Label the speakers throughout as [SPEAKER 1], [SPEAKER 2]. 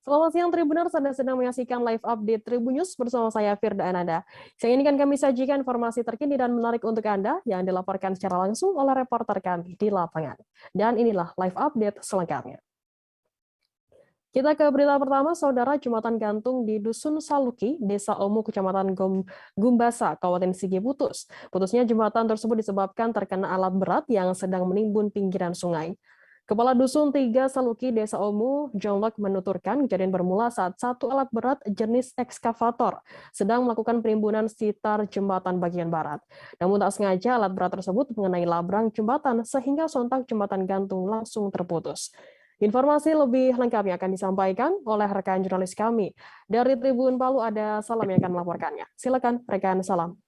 [SPEAKER 1] Selamat siang Tribuners, Anda sedang menyaksikan live update Tribun News bersama saya Firda Ananda. Siang ini kan kami sajikan informasi terkini dan menarik untuk Anda yang dilaporkan secara langsung oleh reporter kami di lapangan. Dan inilah live update selengkapnya. Kita ke berita pertama, Saudara, jembatan gantung di Dusun Saluki, Desa Omu, Kecamatan Gumbasa, Kabupaten Sigi putus. Putusnya jembatan tersebut disebabkan terkena alat berat yang sedang menimbun pinggiran sungai. Kepala Dusun 3 Saluki, Desa Omu, John Locke menuturkan kejadian bermula saat satu alat berat jenis ekskavator sedang melakukan penimbunan sekitar jembatan bagian barat. Namun tak sengaja alat berat tersebut mengenai labrang jembatan sehingga sontak jembatan gantung langsung terputus. Informasi lebih lengkapnya akan disampaikan oleh rekan jurnalis kami. Dari Tribun Palu ada Salam yang akan melaporkannya. Silakan rekan Salam.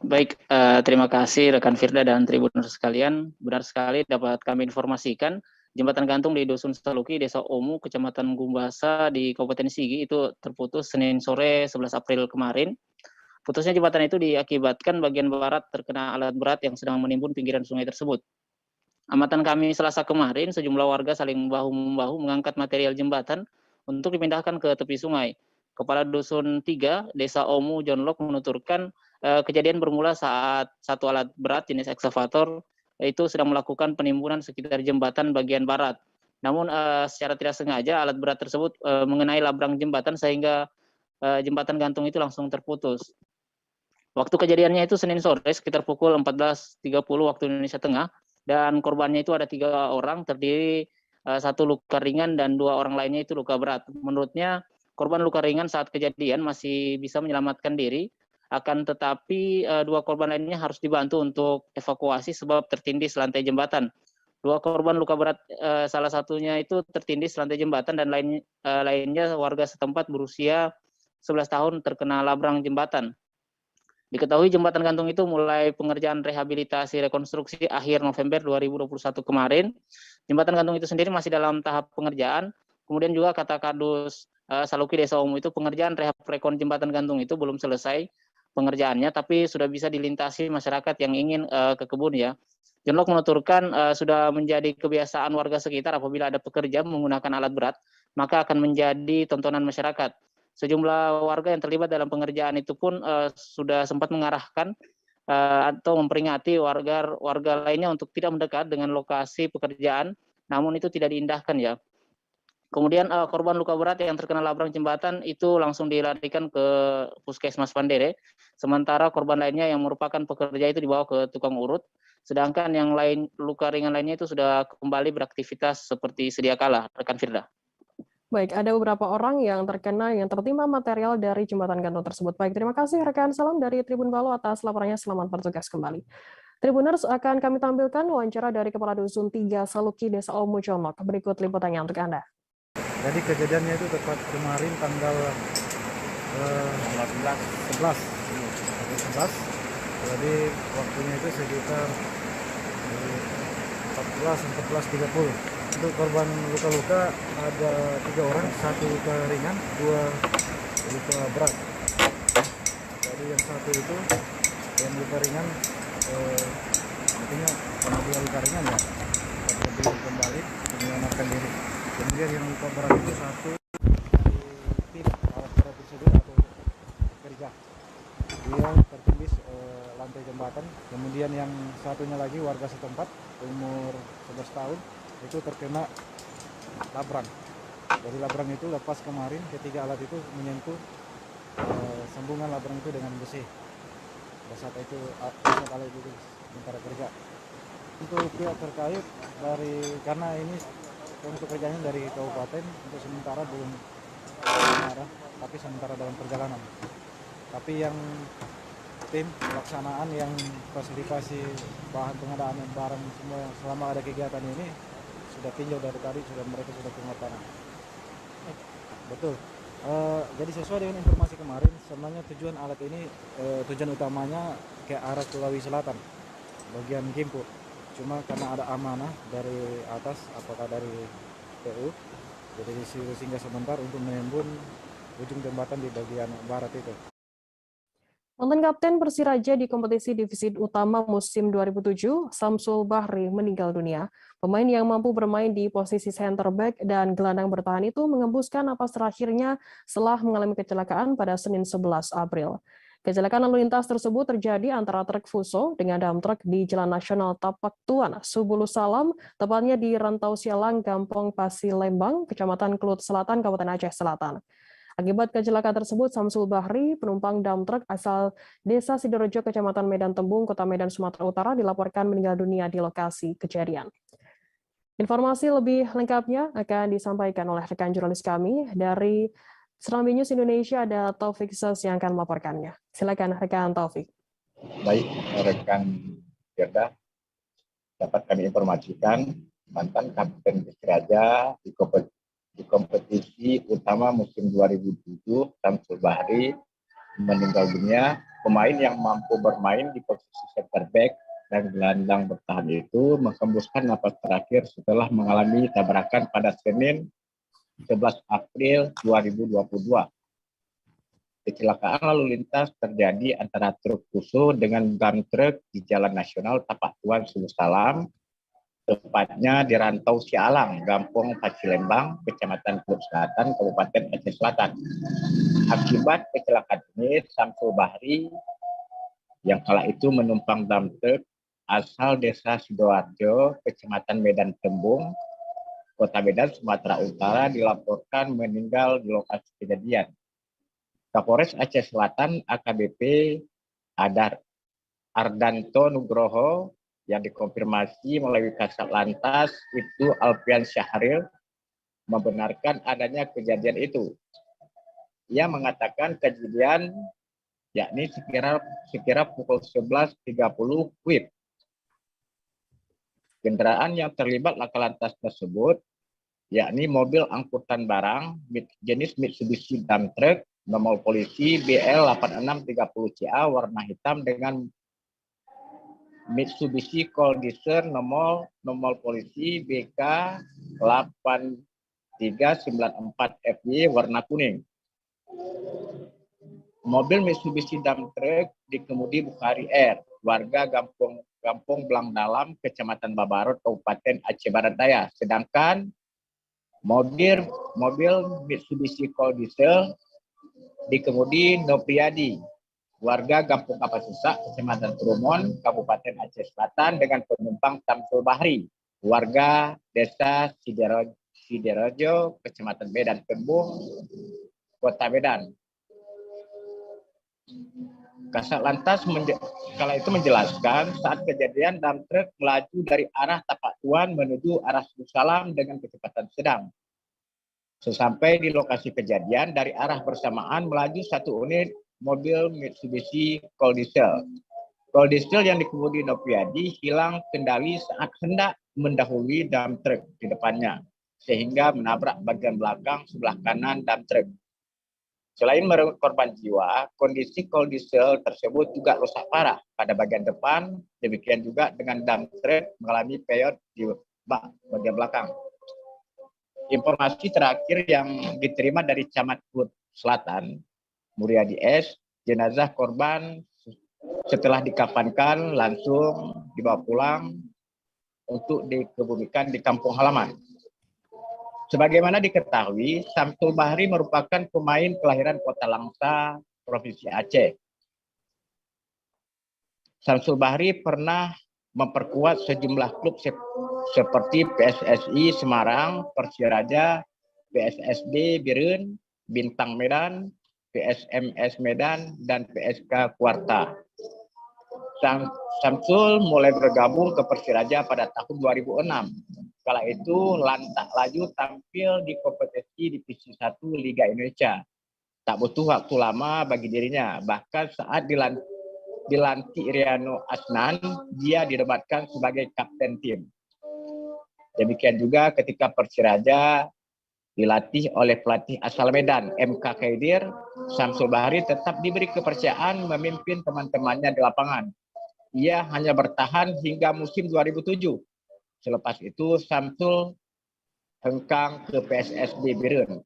[SPEAKER 2] Baik, terima kasih rekan Firda dan Tribuners sekalian. Benar sekali dapat kami informasikan jembatan gantung di Dusun Saluki, Desa Omu, Kecamatan Gumbasa di Kabupaten Sigi itu terputus Senin sore 11 April kemarin. Putusnya jembatan itu diakibatkan bagian barat terkena alat berat yang sedang menimbun pinggiran sungai tersebut. Amatan kami Selasa kemarin, sejumlah warga saling bahu-membahu mengangkat material jembatan untuk dipindahkan ke tepi sungai. Kepala Dusun 3, Desa Omu, John Locke menuturkan kejadian bermula saat satu alat berat jenis ekskavator itu sedang melakukan penimbunan sekitar jembatan bagian barat. Namun secara tidak sengaja alat berat tersebut mengenai labrang jembatan sehingga jembatan gantung itu langsung terputus. Waktu kejadiannya itu Senin sore sekitar pukul 14.30 waktu Indonesia Tengah, dan korbannya itu ada 3 orang, terdiri satu luka ringan dan 2 orang lainnya itu luka berat. Menurutnya korban luka ringan saat kejadian masih bisa menyelamatkan diri, akan tetapi 2 korban lainnya harus dibantu untuk evakuasi sebab tertindih lantai jembatan. 2 korban luka berat, salah satunya itu tertindih lantai jembatan dan lainnya warga setempat berusia 11 tahun terkena labrang jembatan. Diketahui jembatan gantung itu mulai pengerjaan rehabilitasi rekonstruksi akhir November 2021 kemarin. Jembatan gantung itu sendiri masih dalam tahap pengerjaan. Kemudian juga kata Kadus Saluki Desa Omu itu pengerjaan rehab rekon jembatan gantung itu belum selesai pengerjaannya, tapi sudah bisa dilintasi masyarakat yang ingin ke kebun ya. Jonlok menuturkan sudah menjadi kebiasaan warga sekitar apabila ada pekerja menggunakan alat berat, maka akan menjadi tontonan masyarakat. Sejumlah warga yang terlibat dalam pengerjaan itu pun sudah sempat mengarahkan atau memperingati warga lainnya untuk tidak mendekat dengan lokasi pekerjaan, namun itu tidak diindahkan ya. Kemudian korban luka berat yang terkena labrang jembatan itu langsung dilarikan ke Puskesmas Pandere, sementara korban lainnya yang merupakan pekerja itu dibawa ke tukang urut, sedangkan yang lain luka ringan lainnya itu sudah kembali beraktivitas seperti sedia kala, rekan Firda.
[SPEAKER 1] Baik, ada beberapa orang yang tertimpa material dari jembatan gantung tersebut. Baik, terima kasih rekan Salam dari Tribun Palu atas laporannya. Selamat bertugas kembali. Tribuners, akan kami tampilkan wawancara dari Kepala Dusun 3 Saluki Desa Omu Jonlok. Berikut liputannya untuk Anda.
[SPEAKER 3] Jadi kejadiannya itu tepat kemarin tanggal 11. Jadi waktunya itu sekitar 14.30. Untuk korban luka-luka ada 3 orang, 1 luka ringan, 2 luka berat. Jadi yang 1 itu yang luka ringan artinya karena dia luka ringan ya dapat kembali menyelamatkan diri. Kemudian yang luka berat itu 1 tim alat berat tersebut atau kerja, dia tertindih lantai jembatan. Kemudian yang satunya lagi warga setempat umur 11 tahun itu terkena labrang. Jadi labrang itu lepas kemarin ketika alat itu menyentuh sambungan labrang itu dengan besi. Pada saat itu alat itu sementara kerja. Untuk pihak terkait karena ini untuk kerjanya dari kabupaten, untuk sementara belum arah, tapi sementara dalam perjalanan. Tapi yang tim pelaksanaan yang fasilitasi bahan pengadaan barang semua yang selama ada kegiatan ini sudah tinjau dari tadi, mereka sudah ke lapangan. Betul. Jadi sesuai dengan informasi kemarin, sebenarnya tujuan alat ini tujuan utamanya ke arah Sulawesi Selatan, bagian Gimpo. Cuma karena ada amanah dari atas, apakah dari PU, jadi disuruh singgah sebentar untuk menimbun ujung jembatan di bagian barat itu.
[SPEAKER 1] Mantan kapten Persiraja di kompetisi divisi utama musim 2007, Samsul Bahri meninggal dunia. Pemain yang mampu bermain di posisi center back dan gelandang bertahan itu mengembuskan napas terakhirnya setelah mengalami kecelakaan pada Senin 11 April. Kecelakaan lalu lintas tersebut terjadi antara truk Fuso dengan dam truk di Jalan Nasional Tapak Tuan, Subulus Salam, tepatnya di Rantau Sialang, Gampong Pasilembang, Kecamatan Kelut Selatan, Kabupaten Aceh Selatan. Akibat kecelakaan tersebut, Samsul Bahri, penumpang dam truk asal Desa Sidorejo, Kecamatan Medan Tembung, Kota Medan, Sumatera Utara, dilaporkan meninggal dunia di lokasi kejadian. Informasi lebih lengkapnya akan disampaikan oleh rekan jurnalis kami dari Serambi News Indonesia, ada Taufik Sos yang akan melaporkannya. Silakan rekan Taufik.
[SPEAKER 4] Baik, rekan Firda, dapat kami informasikan mantan kapten Persiraja di kompetisi utama musim 2007, Samsul Bahri meninggal dunia. Pemain yang mampu bermain di posisi center back dan gelandang bertahan itu menghembuskan napas terakhir setelah mengalami tabrakan pada Senin 11 April 2022. Kecelakaan lalu lintas terjadi antara truk Fuso dengan dam truk di Jalan Nasional Tapak Tuan, Subulus Salam, tepatnya di Rantau Sialang, Gampong Pasilembang, Kecamatan Kelut Selatan, Kabupaten Aceh Selatan. Akibat kecelakaan ini, Samsul Bahri yang kala itu menumpang dam truk asal Desa Sidoarjo, Kecamatan Medan Tembung, Kota Medan, Sumatera Utara, dilaporkan meninggal di lokasi kejadian. Kapolres Aceh Selatan AKBP Adar Ardanto Nugroho yang dikonfirmasi melalui Kasat Lantas itu Alfian Syahril membenarkan adanya kejadian itu. Ia mengatakan kejadian yakni sekira pukul 11.30 WIB. Kendaraan yang terlibat laka lantas tersebut yakni mobil angkutan barang jenis Mitsubishi dump truck nomor polisi BL8630CA warna hitam dengan Mitsubishi Cold Diesel nomor polisi BK8394FY warna kuning. Mobil Mitsubishi dump truck dikemudi Bukhari R, warga Gampong Belang Dalam, Kecamatan Babarut, Kabupaten Aceh Barat Daya. Sedangkan mobil Mitsubishi Cold Diesel dikemudi Nopriadi, warga Gampung Kapasusak, Kecamatan Trumon, Kabupaten Aceh Selatan dengan penumpang Samsul Bahri, warga Desa Sidorejo, Kecamatan Medan Tembung, Kota Medan. Kasat Lantas kala itu menjelaskan saat kejadian dam truk melaju dari arah Tapak Tuan menuju arah Subulus Salam dengan kecepatan sedang. Sesampai di lokasi kejadian, dari arah bersamaan melaju satu unit mobil Mitsubishi Cold Diesel. Cold Diesel yang dikemudi Nopriadi hilang kendali saat hendak mendahului dump truck di depannya, sehingga menabrak bagian belakang sebelah kanan dump truck. Selain merenggut korban jiwa, kondisi Cold Diesel tersebut juga rusak parah pada bagian depan, demikian juga dengan dump truck mengalami peyot di bagian belakang. Informasi terakhir yang diterima dari Camat Kelut Selatan, Muryadi S, jenazah korban setelah dikafankan langsung dibawa pulang untuk dikebumikan di kampung halaman. Sebagaimana diketahui, Samsul Bahri merupakan pemain kelahiran Kota Langsa, Provinsi Aceh. Samsul Bahri pernah memperkuat sejumlah klub seperti PSSI Semarang, Persiraja, PSSB Birun, Bintang Medan, PSMS Medan, dan PSK Kuarta. Samsul mulai bergabung ke Persiraja pada tahun 2006. Kala itu lantak laju tampil di kompetisi Divisi 1 Liga Indonesia. Tak butuh waktu lama bagi dirinya, bahkan saat dilantik Riano Asnan, dia dinobatkan sebagai kapten tim. Demikian juga ketika Persiraja dilatih oleh pelatih asal Medan, MK Khaidir, Samsul Bahri tetap diberi kepercayaan memimpin teman-temannya di lapangan. Ia hanya bertahan hingga musim 2007. Selepas itu Samsul hengkang ke PSSB Birun.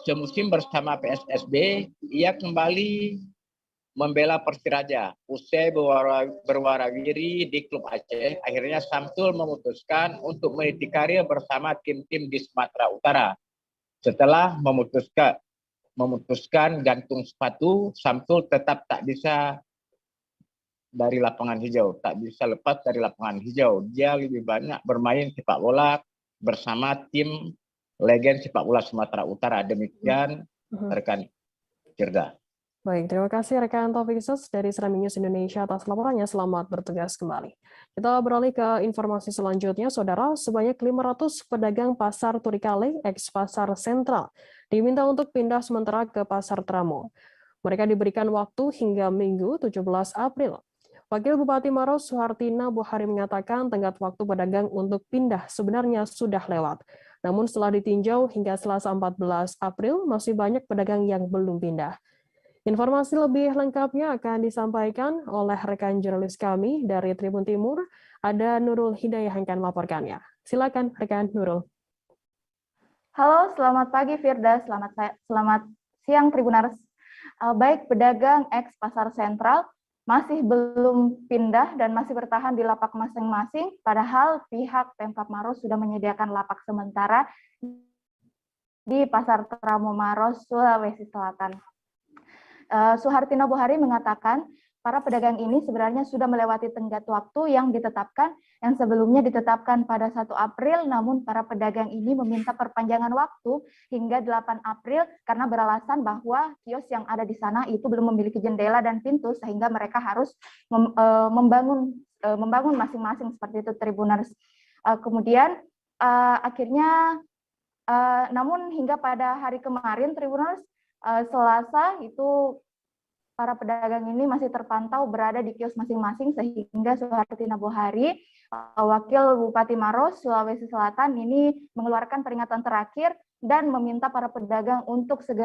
[SPEAKER 4] semusim bersama PSSB, ia kembali membela Persiraja. Usai berwarawiri di klub Aceh, akhirnya Samsul memutuskan untuk meniti karir bersama tim-tim di Sumatera Utara. Setelah memutuskan gantung sepatu, Samsul tetap tak bisa dari lapangan hijau, tak bisa lepas dari lapangan hijau. Dia lebih banyak bermain sepak bola bersama tim legend sepak bola Sumatera Utara. Demikian rekan Firda.
[SPEAKER 1] Baik, terima kasih rekan Taufik Sus dari Serambi News Indonesia atas laporannya. Selamat bertugas kembali. Kita beralih ke informasi selanjutnya, Saudara. Sebanyak 500 pedagang pasar Turikale, ex Pasar Sentral, diminta untuk pindah sementara ke Pasar Tramo. Mereka diberikan waktu hingga Minggu 17 April. Wakil Bupati Maros Suhartina Buhari mengatakan tenggat waktu pedagang untuk pindah sebenarnya sudah lewat. Namun setelah ditinjau hingga Selasa 14 April, masih banyak pedagang yang belum pindah. Informasi lebih lengkapnya akan disampaikan oleh rekan jurnalis kami dari Tribun Timur, ada Nurul Hidayah yang akan melaporkannya. Silakan rekan Nurul.
[SPEAKER 5] Halo, selamat pagi Firda, selamat siang Tribuners. Baik, pedagang ex Pasar Sentral masih belum pindah dan masih bertahan di lapak masing-masing, padahal pihak Pemkab Maros sudah menyediakan lapak sementara di Pasar Tramo Maros, Sulawesi Selatan. Suhartina Buhari mengatakan para pedagang ini sebenarnya sudah melewati tenggat waktu yang ditetapkan, yang sebelumnya ditetapkan pada 1 April, namun para pedagang ini meminta perpanjangan waktu hingga 8 April karena beralasan bahwa kios yang ada di sana itu belum memiliki jendela dan pintu, sehingga mereka harus membangun masing-masing seperti itu Tribuners. Kemudian akhirnya, namun hingga pada hari kemarin Tribuners, Selasa itu para pedagang ini masih terpantau berada di kios masing-masing, sehingga Suhartina Buhari, Wakil Bupati Maros, Sulawesi Selatan ini mengeluarkan peringatan terakhir dan meminta para pedagang untuk segera